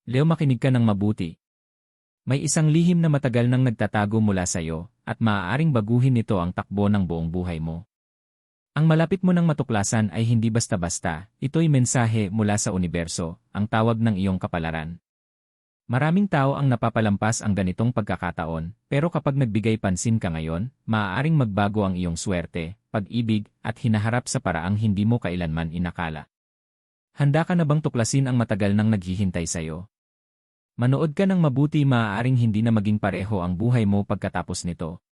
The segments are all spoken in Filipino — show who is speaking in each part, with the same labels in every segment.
Speaker 1: Leo, makinig ka ng mabuti. May isang lihim na matagal nang nagtatago mula sa iyo, at maaaring baguhin nito ang takbo ng buong buhay mo. Ang malapit mo nang matuklasan ay hindi basta-basta, ito'y mensahe mula sa universo, ang tawag ng iyong kapalaran. Maraming tao ang napapalampas ang ganitong pagkakataon, pero kapag nagbigay pansin ka ngayon, maaaring magbago ang iyong swerte, pag-ibig, at hinaharap sa paraang hindi mo kailanman inakala. Handa ka na bang tuklasin ang matagal nang naghihintay sa iyo? Manood ka ng mabuti, maaaring hindi na maging pareho ang buhay mo pagkatapos nito.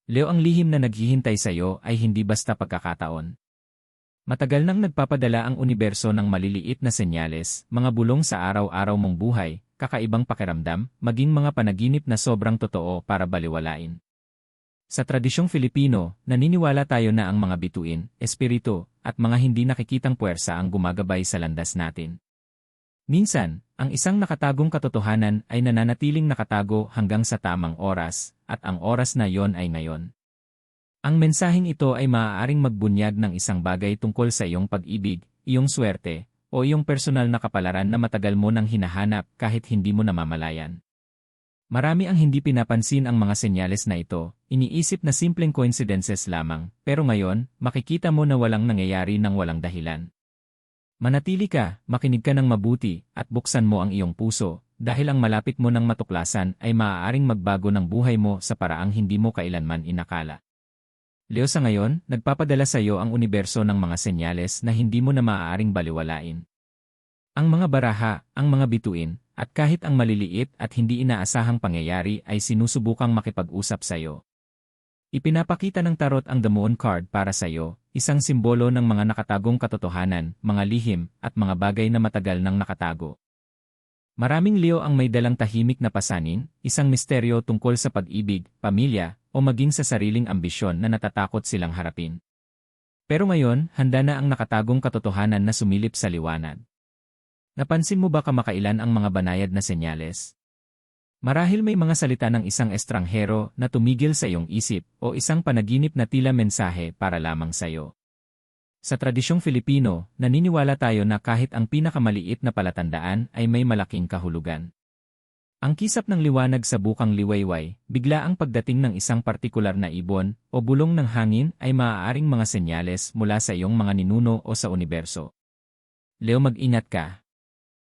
Speaker 1: Leo, ang lihim na naghihintay sa iyo ay hindi basta pagkakataon. Matagal nang nagpapadala ang universo ng maliliit na senyales, mga bulong sa araw-araw mong buhay, kakaibang pakiramdam, maging mga panaginip na sobrang totoo para baliwalain. Sa tradisyong Filipino, naniniwala tayo na ang mga bituin, espiritu, at mga hindi nakikitang puwersa ang gumagabay sa landas natin. Minsan, ang isang nakatagong katotohanan ay nananatiling nakatago hanggang sa tamang oras, at ang oras na yon ay ngayon. Ang mensaheng ito ay maaaring magbunyag ng isang bagay tungkol sa iyong pag-ibig, iyong swerte, o iyong personal na kapalaran na matagal mo nang hinahanap kahit hindi mo namamalayan. Marami ang hindi pinapansin ang mga senyales na ito, iniisip na simpleng coincidences lamang, pero ngayon, makikita mo na walang nangyayari ng walang dahilan. Manatili ka, makinig ka ng mabuti, at buksan mo ang iyong puso, dahil ang malapit mo nang matuklasan ay maaaring magbago ng buhay mo sa paraang hindi mo kailanman inakala. Leo, sa ngayon, nagpapadala sa iyo ang universo ng mga senyales na hindi mo na maaaring baliwalain. Ang mga baraha, ang mga bituin, at kahit ang maliliit at hindi inaasahang pangyayari ay sinusubukang makipag-usap sa iyo. Ipinapakita ng tarot ang The Moon card para sa iyo, isang simbolo ng mga nakatagong katotohanan, mga lihim, at mga bagay na matagal nang nakatago. Maraming Leo ang may dalang tahimik na pasanin, isang misteryo tungkol sa pag-ibig, pamilya, o maging sa sariling ambisyon na natatakot silang harapin. Pero ngayon, handa na ang nakatagong katotohanan na sumilip sa liwanag. Napansin mo ba kamakailan ang mga banayad na senyales? Marahil may mga salita ng isang estranghero na tumigil sa iyong isip o isang panaginip na tila mensahe para lamang sa iyo. Sa tradisyong Filipino, naniniwala tayo na kahit ang pinakamaliit na palatandaan ay may malaking kahulugan. Ang kisap ng liwanag sa bukang liwayway, bigla ang pagdating ng isang partikular na ibon o bulong ng hangin ay maaaring mga senyales mula sa iyong mga ninuno o sa universo. Leo, mag-ingat ka.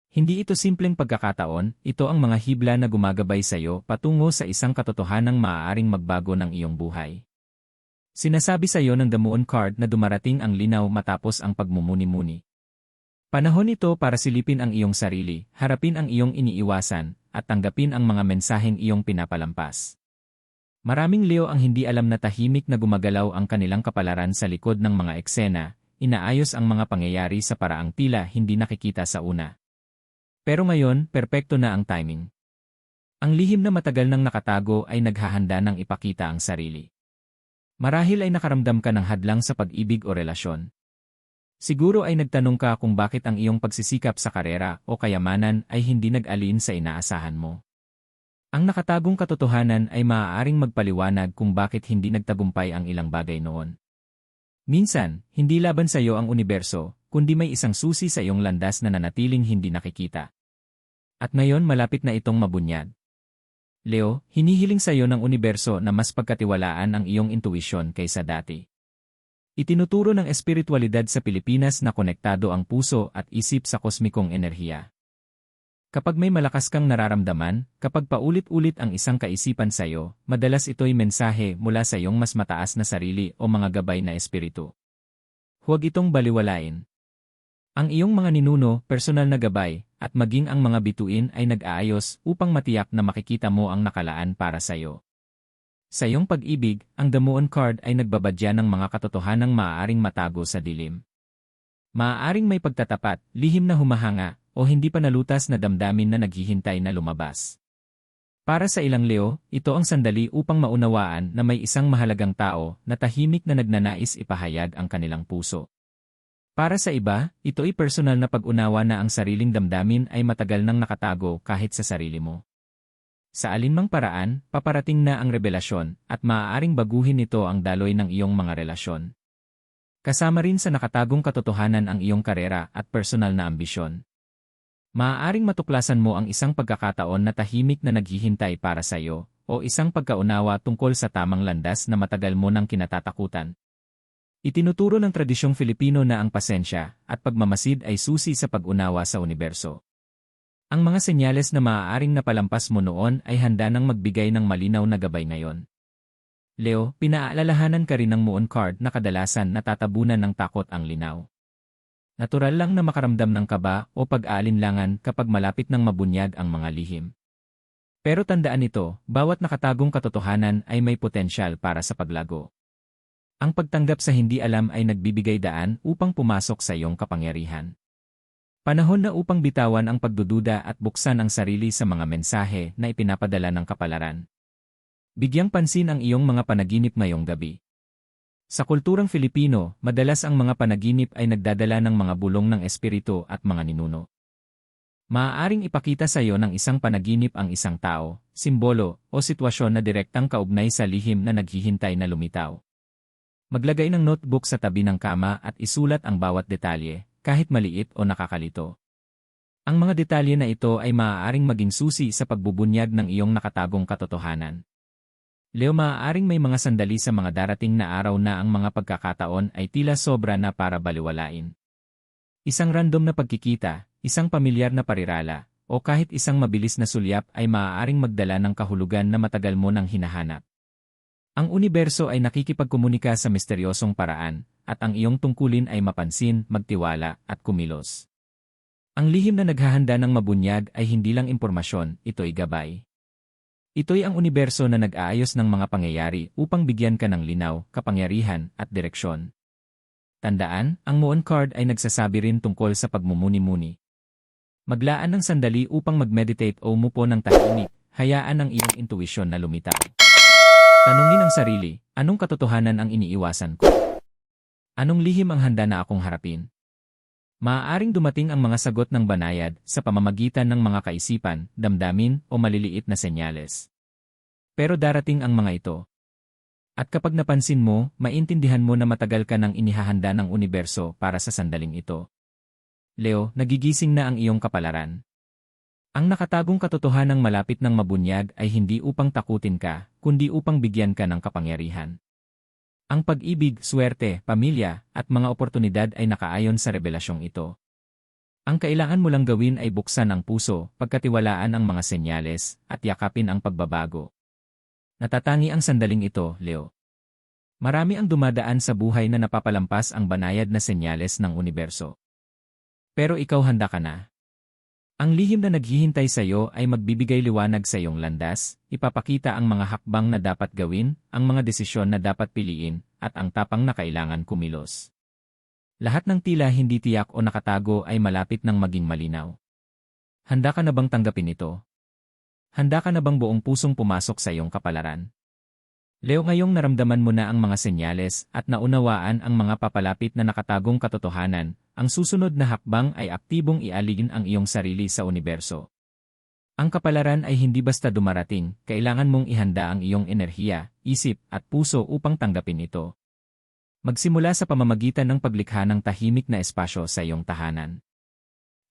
Speaker 1: Hindi ito simpleng pagkakataon, ito ang mga hibla na gumagabay sa iyo patungo sa isang katotohanang maaaring magbago ng iyong buhay. Sinasabi sa iyo ng The Moon card na dumarating ang linaw matapos ang pagmumuni-muni. Panahon ito para silipin ang iyong sarili, harapin ang iyong iniiwasan, at tanggapin ang mga mensaheng iyong pinapalampas. Maraming Leo ang hindi alam na tahimik na gumagalaw ang kanilang kapalaran sa likod ng mga eksena, inaayos ang mga pangyayari sa paraang tila hindi nakikita sa una. Pero ngayon, perpekto na ang timing. Ang lihim na matagal nang nakatago ay naghahanda ng ipakita ang sarili. Marahil ay nakaramdam ka ng hadlang sa pag-ibig o relasyon. Siguro ay nagtanong ka kung bakit ang iyong pagsisikap sa karera o kayamanan ay hindi nag-alin sa inaasahan mo. Ang nakatagong katotohanan ay maaaring magpaliwanag kung bakit hindi nagtagumpay ang ilang bagay noon. Minsan, hindi laban sa iyo ang universo, kundi may isang susi sa iyong landas na nanatiling hindi nakikita. At ngayon malapit na itong mabunyag. Leo, hinihiling sa iyo ng universo na mas pagkatiwalaan ang iyong intuisyon kaysa dati. Itinuturo ng espiritualidad sa Pilipinas na konektado ang puso at isip sa kosmikong enerhiya. Kapag may malakas kang nararamdaman, kapag paulit-ulit ang isang kaisipan sa iyo, madalas ito'y mensahe mula sa iyong mas mataas na sarili o mga gabay na espiritu. Huwag itong baliwalain. Ang iyong mga ninuno, personal na gabay, at maging ang mga bituin ay nag-aayos upang matiyak na makikita mo ang nakalaan para sa iyo. Sa iyong pag-ibig, ang The Moon card ay nagbabadya ng mga katotohanang maaaring matago sa dilim. Maaaring may pagtatapat, lihim na humahanga, o hindi pa nalutas na damdamin na naghihintay na lumabas. Para sa ilang Leo, ito ang sandali upang maunawaan na may isang mahalagang tao na tahimik na nagnanais ipahayag ang kanilang puso. Para sa iba, ito ay personal na pag-unawa na ang sariling damdamin ay matagal nang nakatago kahit sa sarili mo. Sa alinmang paraan, paparating na ang revelasyon at maaaring baguhin nito ang daloy ng iyong mga relasyon. Kasama rin sa nakatagong katotohanan ang iyong karera at personal na ambisyon. Maaaring matuklasan mo ang isang pagkakataon na tahimik na naghihintay para sa iyo, o isang pagkaunawa tungkol sa tamang landas na matagal mo nang kinatatakutan. Itinuturo ng tradisyong Filipino na ang pasensya at pagmamasid ay susi sa pag-unawa sa universo. Ang mga senyales na maaaring napalampas mo noon ay handa nang magbigay ng malinaw na gabay ngayon. Leo, pinaalalahanan ka rin ng Moon card na kadalasan natatabunan ng takot ang linaw. Natural lang na makaramdam ng kaba o pag-aalinlangan kapag malapit ng mabunyag ang mga lihim. Pero tandaan ito, bawat nakatagong katotohanan ay may potensyal para sa paglago. Ang pagtanggap sa hindi alam ay nagbibigay daan upang pumasok sa iyong kapangyarihan. Panahon na upang bitawan ang pagdududa at buksan ang sarili sa mga mensahe na ipinapadala ng kapalaran. Bigyang pansin ang iyong mga panaginip ngayong gabi. Sa kulturang Filipino, madalas ang mga panaginip ay nagdadala ng mga bulong ng espiritu at mga ninuno. Maaaring ipakita sa iyo ng isang panaginip ang isang tao, simbolo, o sitwasyon na direktang kaugnay sa lihim na naghihintay na lumitaw. Maglagay ng notebook sa tabi ng kama at isulat ang bawat detalye, kahit maliit o nakakalito. Ang mga detalye na ito ay maaaring maging susi sa pagbubunyag ng iyong nakatagong katotohanan. Leo, maaaring may mga sandali sa mga darating na araw na ang mga pagkakataon ay tila sobra na para baliwalain. Isang random na pagkikita, isang pamilyar na parirala, o kahit isang mabilis na sulyap ay maaaring magdala ng kahulugan na matagal mo nang hinahanap. Ang universo ay nakikipagkomunika sa misteryosong paraan, at ang iyong tungkulin ay mapansin, magtiwala, at kumilos. Ang lihim na naghahanda ng mabunyag ay hindi lang impormasyon, ito'y gabay. Ito'y ang universo na nag-aayos ng mga pangyayari upang bigyan ka ng linaw, kapangyarihan, at direksyon. Tandaan, ang Moon card ay nagsasabi rin tungkol sa pagmumuni-muni. Maglaan ng sandali upang mag-meditate o umupo ng tahimik, hayaan ang iyong intuisyon na lumitaw. Tanungin ang sarili, anong katotohanan ang iniiwasan ko? Anong lihim ang handa na akong harapin? Maaaring dumating ang mga sagot ng banayad sa pamamagitan ng mga kaisipan, damdamin, o maliliit na senyales. Pero darating ang mga ito. At kapag napansin mo, maintindihan mo na matagal ka nang inihahanda ng universo para sa sandaling ito. Leo, nagigising na ang iyong kapalaran. Ang nakatagong katotohanang malapit ng mabunyag ay hindi upang takutin ka, kundi upang bigyan ka ng kapangyarihan. Ang pag-ibig, swerte, pamilya, at mga oportunidad ay nakaayon sa revelasyong ito. Ang kailangan mo lang gawin ay buksan ang puso, pagkatiwalaan ang mga senyales, at yakapin ang pagbabago. Natatangi ang sandaling ito, Leo. Marami ang dumadaan sa buhay na napapalampas ang banayad na senyales ng universo. Pero ikaw, handa ka na. Ang lihim na naghihintay sa iyo ay magbibigay liwanag sa iyong landas, ipapakita ang mga hakbang na dapat gawin, ang mga desisyon na dapat piliin, at ang tapang na kailangan kumilos. Lahat ng tila hindi tiyak o nakatago ay malapit ng maging malinaw. Handa ka na bang tanggapin ito? Handa ka na bang buong pusong pumasok sa iyong kapalaran? Leo, ngayong naramdaman mo na ang mga senyales at naunawaan ang mga papalapit na nakatagong katotohanan, ang susunod na hakbang ay aktibong ialigin ang iyong sarili sa universo. Ang kapalaran ay hindi basta dumarating, kailangan mong ihanda ang iyong enerhiya, isip, at puso upang tanggapin ito. Magsimula sa pamamagitan ng paglikha ng tahimik na espasyo sa iyong tahanan.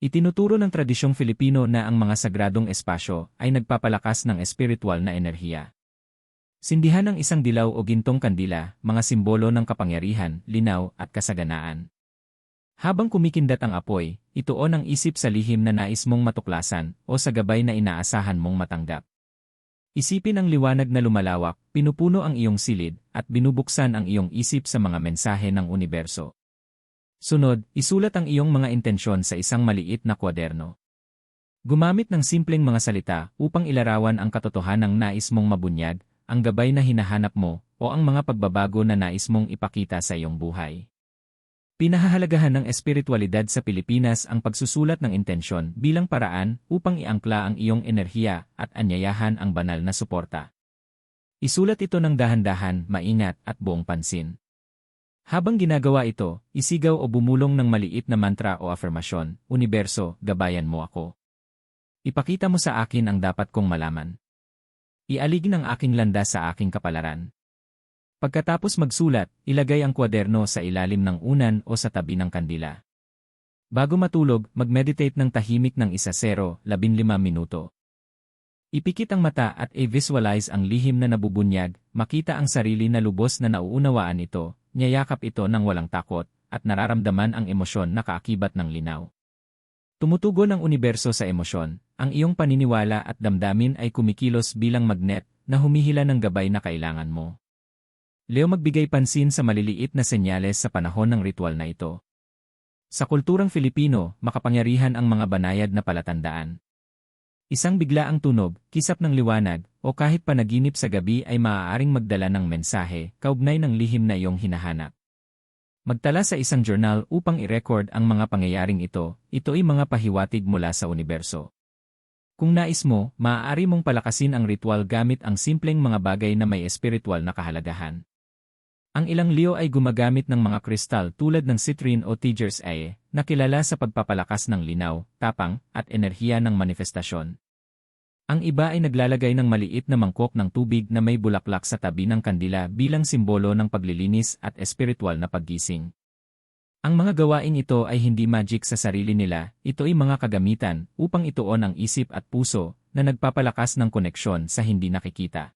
Speaker 1: Itinuturo ng tradisyong Filipino na ang mga sagradong espasyo ay nagpapalakas ng espiritual na enerhiya. Sindihan ng isang dilaw o gintong kandila, mga simbolo ng kapangyarihan, linaw, at kasaganaan. Habang kumikindat ang apoy, ituon ang isip sa lihim na nais mong matuklasan o sa gabay na inaasahan mong matanggap. Isipin ang liwanag na lumalawak, pinupuno ang iyong silid, at binubuksan ang iyong isip sa mga mensahe ng universo. Sunod, isulat ang iyong mga intensyon sa isang maliit na kwaderno. Gumamit ng simpleng mga salita upang ilarawan ang katotohanang nais mong mabunyag, ang gabay na hinahanap mo, o ang mga pagbabago na nais mong ipakita sa iyong buhay. Pinahahalagahan ng espiritualidad sa Pilipinas ang pagsusulat ng intensyon bilang paraan upang iangkla ang iyong enerhiya at anyayahan ang banal na suporta. Isulat ito ng dahan-dahan, maingat, at buong pansin. Habang ginagawa ito, isigaw o bumulong ng maliit na mantra o afirmasyon, Universo, gabayan mo ako. Ipakita mo sa akin ang dapat kong malaman. Ialigin ang aking landas sa aking kapalaran. Pagkatapos magsulat, ilagay ang kwaderno sa ilalim ng unan o sa tabi ng kandila. Bago matulog, mag-meditate ng tahimik ng 1-0-15 minuto. Ipikit ang mata at i-visualize ang lihim na nabubunyag, makita ang sarili na lubos na nauunawaan ito, niyayakap ito ng walang takot, at nararamdaman ang emosyon na kaakibat ng linaw. Tumutugon ang universo sa emosyon, ang iyong paniniwala at damdamin ay kumikilos bilang magnet na humihila ng gabay na kailangan mo. Leo, magbigay pansin sa maliliit na senyales sa panahon ng ritual na ito. Sa kulturang Filipino, makapangyarihan ang mga banayad na palatandaan. Isang biglaang tunog, kisap ng liwanag, o kahit panaginip sa gabi ay maaaring magdala ng mensahe, kaugnay ng lihim na iyong hinahanap. Magtala sa isang journal upang i-record ang mga pangyayaring ito, ito ay mga pahiwatig mula sa universo. Kung nais mo, maaari mong palakasin ang ritual gamit ang simpleng mga bagay na may espiritual na kahalagahan. Ang ilang Leo ay gumagamit ng mga kristal tulad ng citrine o tiger's eye, na kilala sa pagpapalakas ng linaw, tapang, at enerhiya ng manifestasyon. Ang iba ay naglalagay ng maliit na mangkok ng tubig na may bulaklak sa tabi ng kandila bilang simbolo ng paglilinis at espiritual na paggising. Ang mga gawain ito ay hindi magic sa sarili nila, ito ay mga kagamitan upang ituon ang isip at puso na nagpapalakas ng koneksyon sa hindi nakikita.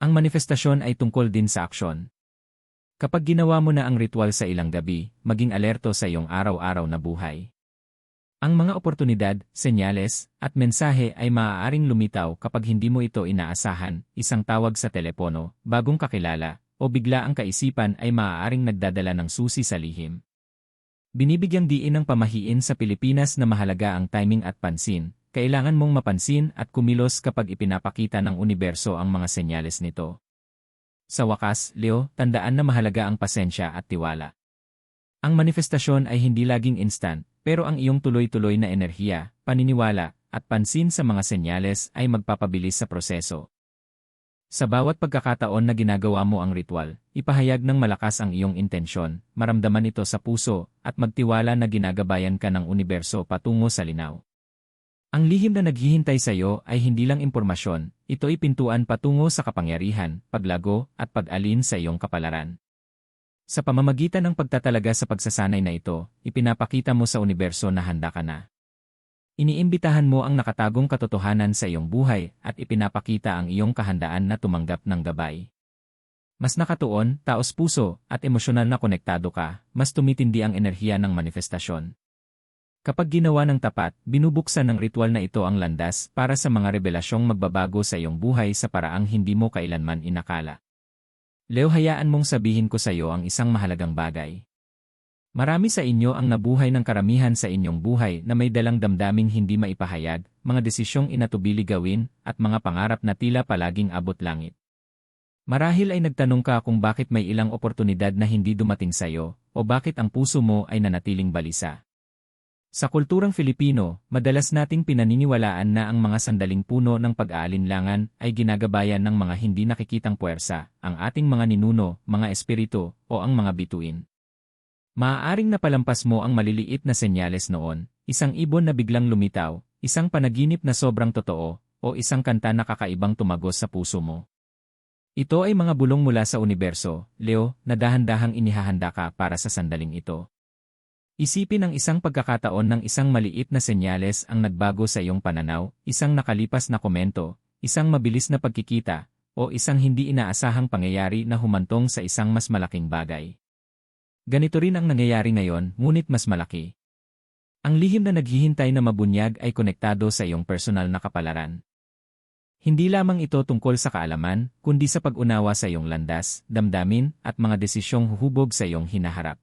Speaker 1: Ang manifestasyon ay tungkol din sa aksyon. Kapag ginawa mo na ang ritual sa ilang gabi, maging alerto sa iyong araw-araw na buhay. Ang mga oportunidad, senyales, at mensahe ay maaaring lumitaw kapag hindi mo ito inaasahan, isang tawag sa telepono, bagong kakilala, o bigla ang kaisipan ay maaaring nagdadala ng susi sa lihim. Binibigyang diin ng pamahiin sa Pilipinas na mahalaga ang timing at pansin, kailangan mong mapansin at kumilos kapag ipinapakita ng universo ang mga senyales nito. Sa wakas, Leo, tandaan na mahalaga ang pasensya at tiwala. Ang manifestasyon ay hindi laging instant, pero ang iyong tuloy-tuloy na enerhiya, paniniwala, at pansin sa mga senyales ay magpapabilis sa proseso. Sa bawat pagkakataon na ginagawa mo ang ritual, ipahayag ng malakas ang iyong intensyon, maramdaman ito sa puso, at magtiwala na ginagabayan ka ng universo patungo sa linaw. Ang lihim na naghihintay sa iyo ay hindi lang impormasyon, ito ay pintuan patungo sa kapangyarihan, paglago, at pag-alin sa iyong kapalaran. Sa pamamagitan ng pagtatalaga sa pagsasanay na ito, ipinapakita mo sa universo na handa ka na. Iniimbitahan mo ang nakatagong katotohanan sa iyong buhay at ipinapakita ang iyong kahandaan na tumanggap ng gabay. Mas nakatuon, taos-puso, at emosyonal na konektado ka, mas tumitindi ang enerhiya ng manifestasyon. Kapag ginawa ng tapat, binubuksan ng ritual na ito ang landas para sa mga revelasyong magbabago sa iyong buhay sa paraang hindi mo kailanman inakala. Leo, hayaan mong sabihin ko sa iyo ang isang mahalagang bagay. Marami sa inyo ang nabuhay ng karamihan sa inyong buhay na may dalang damdaming hindi maipahayag, mga desisyong inatubili gawin, at mga pangarap na tila palaging abot langit. Marahil ay nagtanong ka kung bakit may ilang oportunidad na hindi dumating sa iyo, o bakit ang puso mo ay nanatiling balisa. Sa kulturang Filipino, madalas nating pinaniniwalaan na ang mga sandaling puno ng pag-aalinlangan ay ginagabayan ng mga hindi nakikitang puwersa, ang ating mga ninuno, mga espiritu, o ang mga bituin. Maaaring napalampas mo ang maliliit na senyales noon, isang ibon na biglang lumitaw, isang panaginip na sobrang totoo, o isang kanta na kakaibang tumagos sa puso mo. Ito ay mga bulong mula sa universo, Leo, na dahan-dahang inihahanda ka para sa sandaling ito. Isipin ang isang pagkakataon ng isang maliit na senyales ang nagbago sa iyong pananaw, isang nakalipas na komento, isang mabilis na pagkikita, o isang hindi inaasahang pangyayari na humantong sa isang mas malaking bagay. Ganito rin ang nangyayari ngayon, ngunit mas malaki. Ang lihim na naghihintay na mabunyag ay konektado sa iyong personal na kapalaran. Hindi lamang ito tungkol sa kaalaman, kundi sa pag-unawa sa iyong landas, damdamin, at mga desisyong huhubog sa iyong hinaharap.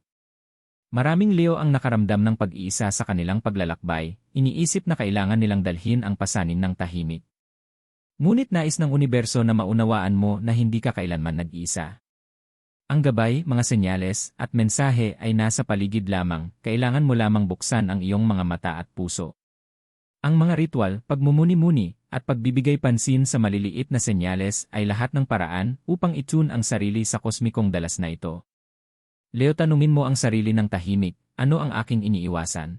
Speaker 1: Maraming Leo ang nakaramdam ng pag-iisa sa kanilang paglalakbay, iniisip na kailangan nilang dalhin ang pasanin ng tahimik. Ngunit nais ng universo na maunawaan mo na hindi ka kailanman nag-iisa. Ang gabay, mga senyales, at mensahe ay nasa paligid lamang, kailangan mo lamang buksan ang iyong mga mata at puso. Ang mga ritual, pagmumuni-muni, at pagbibigay pansin sa maliliit na senyales ay lahat ng paraan upang itune ang sarili sa kosmikong dalas na ito. Leo, tanungin mo ang sarili ng tahimik, ano ang aking iniiwasan?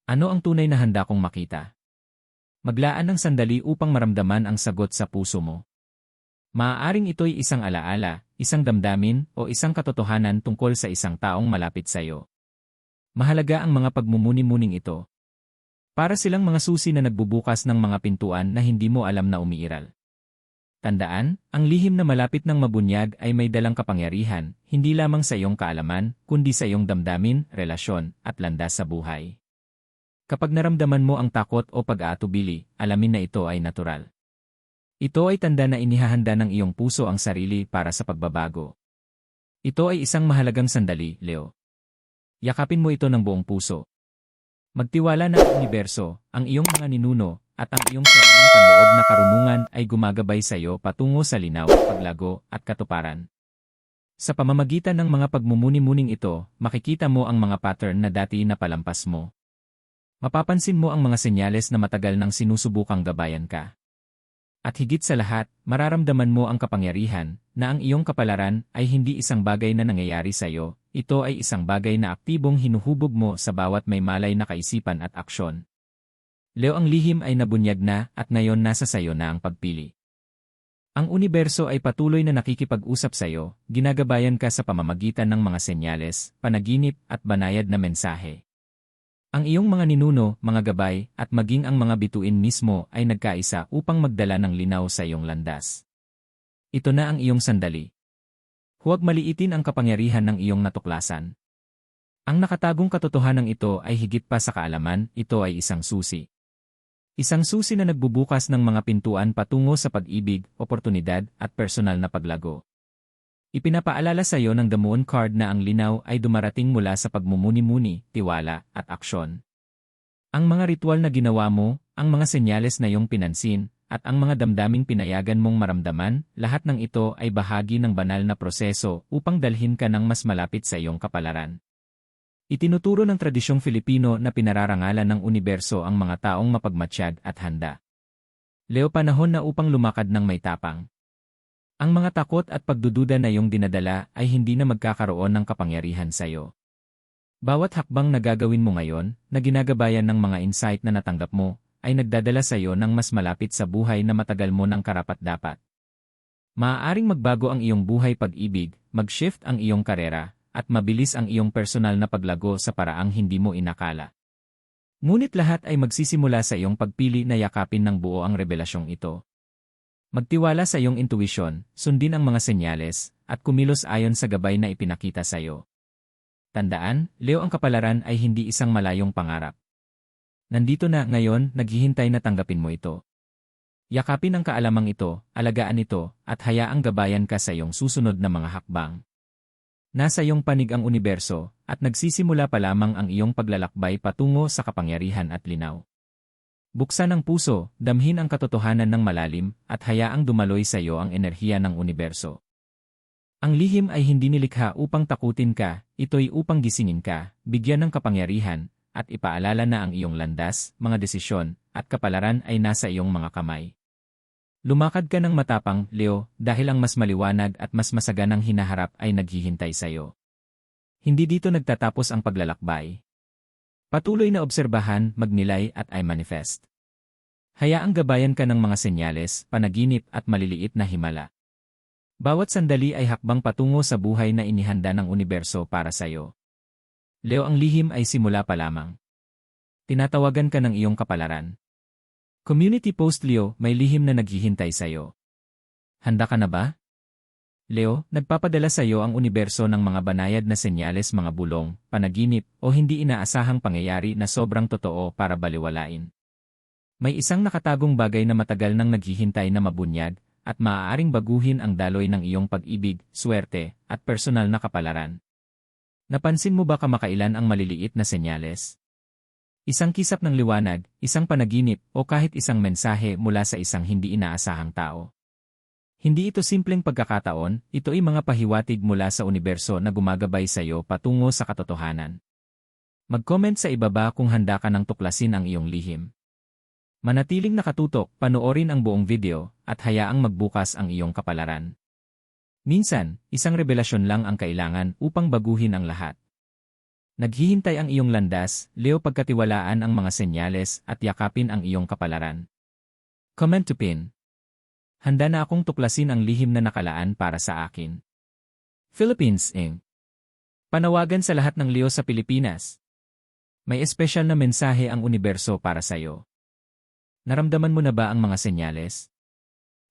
Speaker 1: Ano ang tunay na handa kong makita? Maglaan ng sandali upang maramdaman ang sagot sa puso mo. Maaaring ito'y isang alaala, isang damdamin, o isang katotohanan tungkol sa isang taong malapit sa iyo. Mahalaga ang mga pagmumuni-muning ito. Para silang mga susi na nagbubukas ng mga pintuan na hindi mo alam na umiiral. Tandaan, ang lihim na malapit ng mabunyag ay may dalang kapangyarihan, hindi lamang sa iyong kaalaman, kundi sa iyong damdamin, relasyon, at landas sa buhay. Kapag naramdaman mo ang takot o pag-aatubili, alamin na ito ay natural. Ito ay tanda na inihahanda ng iyong puso ang sarili para sa pagbabago. Ito ay isang mahalagang sandali, Leo. Yakapin mo ito ng buong puso. Magtiwala na ang universo, ang iyong mga ninuno, at ang iyong sariling panloob na karunungan ay gumagabay sa iyo patungo sa linaw, paglago, at katuparan. Sa pamamagitan ng mga pagmumuni-muning ito, makikita mo ang mga pattern na dati napalampas mo. Mapapansin mo ang mga senyales na matagal nang sinusubukang gabayan ka. At higit sa lahat, mararamdaman mo ang kapangyarihan na ang iyong kapalaran ay hindi isang bagay na nangyayari sa iyo, ito ay isang bagay na aktibong hinuhubog mo sa bawat may malay na kaisipan at aksyon. Leo, ang lihim ay nabunyag na at ngayon nasa sayo na ang pagpili. Ang universo ay patuloy na nakikipag-usap sa iyo, ginagabayan ka sa pamamagitan ng mga senyales, panaginip at banayad na mensahe. Ang iyong mga ninuno, mga gabay, at maging ang mga bituin mismo ay nagkaisa upang magdala ng linaw sa iyong landas. Ito na ang iyong sandali. Huwag maliitin ang kapangyarihan ng iyong natuklasan. Ang nakatagong katotohanan ito ay higit pa sa kaalaman, ito ay isang susi. Isang susi na nagbubukas ng mga pintuan patungo sa pag-ibig, oportunidad, at personal na paglago. Ipinapaalala sa iyo ng The Moon Card na ang linaw ay dumarating mula sa pagmumuni-muni, tiwala, at aksyon. Ang mga ritual na ginawa mo, ang mga senyales na iyong pinansin, at ang mga damdaming pinayagan mong maramdaman, lahat ng ito ay bahagi ng banal na proseso upang dalhin ka ng mas malapit sa iyong kapalaran. Itinuturo ng tradisyong Filipino na pinararangalan ng universo ang mga taong mapagmatsyag at handa. Leo, panahon na upang lumakad ng may tapang. Ang mga takot at pagdududa na iyong dinadala ay hindi na magkakaroon ng kapangyarihan sa iyo. Bawat hakbang na gagawin mo ngayon, na ginagabayan ng mga insight na natanggap mo, ay nagdadala sa iyo ng mas malapit sa buhay na matagal mo ng karapat-dapat. Maaaring magbago ang iyong buhay, pag-ibig, mag-shift ang iyong karera, at mabilis ang iyong personal na paglago sa paraang hindi mo inakala. Ngunit lahat ay magsisimula sa iyong pagpili na yakapin ng buo ang revelasyong ito. Magtiwala sa iyong intuisyon, sundin ang mga senyales, at kumilos ayon sa gabay na ipinakita sa iyo. Tandaan, Leo, ang kapalaran ay hindi isang malayong pangarap. Nandito na ngayon, naghihintay na tanggapin mo ito. Yakapin ang kaalamang ito, alagaan ito, at hayaang gabayan ka sa iyong susunod na mga hakbang. Nasa iyong panig ang universo, at nagsisimula pa lamang ang iyong paglalakbay patungo sa kapangyarihan at linaw. Buksan ang puso, damhin ang katotohanan ng malalim, at hayaang dumaloy sa iyo ang enerhiya ng universo. Ang lihim ay hindi nilikha upang takutin ka, ito'y upang gisingin ka, bigyan ng kapangyarihan, at ipaalala na ang iyong landas, mga desisyon, at kapalaran ay nasa iyong mga kamay. Lumakad ka ng matapang, Leo, dahil ang mas maliwanag at mas masaganang hinaharap ay naghihintay sa iyo. Hindi dito nagtatapos ang paglalakbay. Patuloy na obserbahan, magnilay at ay manifest. Hayaang gabayan ka ng mga senyales, panaginip at maliliit na himala. Bawat sandali ay hakbang patungo sa buhay na inihanda ng universo para sa iyo. Leo, ang lihim ay simula pa lamang. Tinatawagan ka ng iyong kapalaran. Community Post, Leo, may lihim na naghihintay sa iyo. Handa ka na ba? Leo, nagpapadala sa iyo ang universo ng mga banayad na senyales, mga bulong, panaginip, o hindi inaasahang pangyayari na sobrang totoo para baliwalain. May isang nakatagong bagay na matagal nang naghihintay na mabunyag, at maaaring baguhin ang daloy ng iyong pag-ibig, swerte, at personal na kapalaran. Napansin mo ba kamakailan ang maliliit na senyales? Isang kisap ng liwanag, isang panaginip, o kahit isang mensahe mula sa isang hindi inaasahang tao. Hindi ito simpleng pagkakataon, ito ay mga pahiwatig mula sa universo na gumagabay sa iyo patungo sa katotohanan. Mag-comment sa ibaba kung handa ka nang tuklasin ang iyong lihim. Manatiling nakatutok, panoorin ang buong video, at hayaang magbukas ang iyong kapalaran. Minsan, isang revelasyon lang ang kailangan upang baguhin ang lahat. Naghihintay ang iyong landas, Leo, pagkatiwalaan ang mga senyales at yakapin ang iyong kapalaran. Comment to pin. Handa na akong tuklasin ang lihim na nakalaan para sa akin. Philippines Inc. Panawagan sa lahat ng Leo sa Pilipinas. May espesyal na mensahe ang universo para sa'yo. Naramdaman mo na ba ang mga senyales?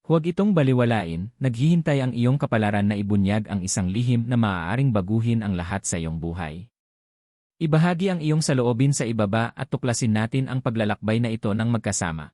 Speaker 1: Huwag itong baliwalain, naghihintay ang iyong kapalaran na ibunyag ang isang lihim na maaaring baguhin ang lahat sa iyong buhay. Ibahagi ang iyong saloobin sa ibaba at tuklasin natin ang paglalakbay na ito ng magkasama.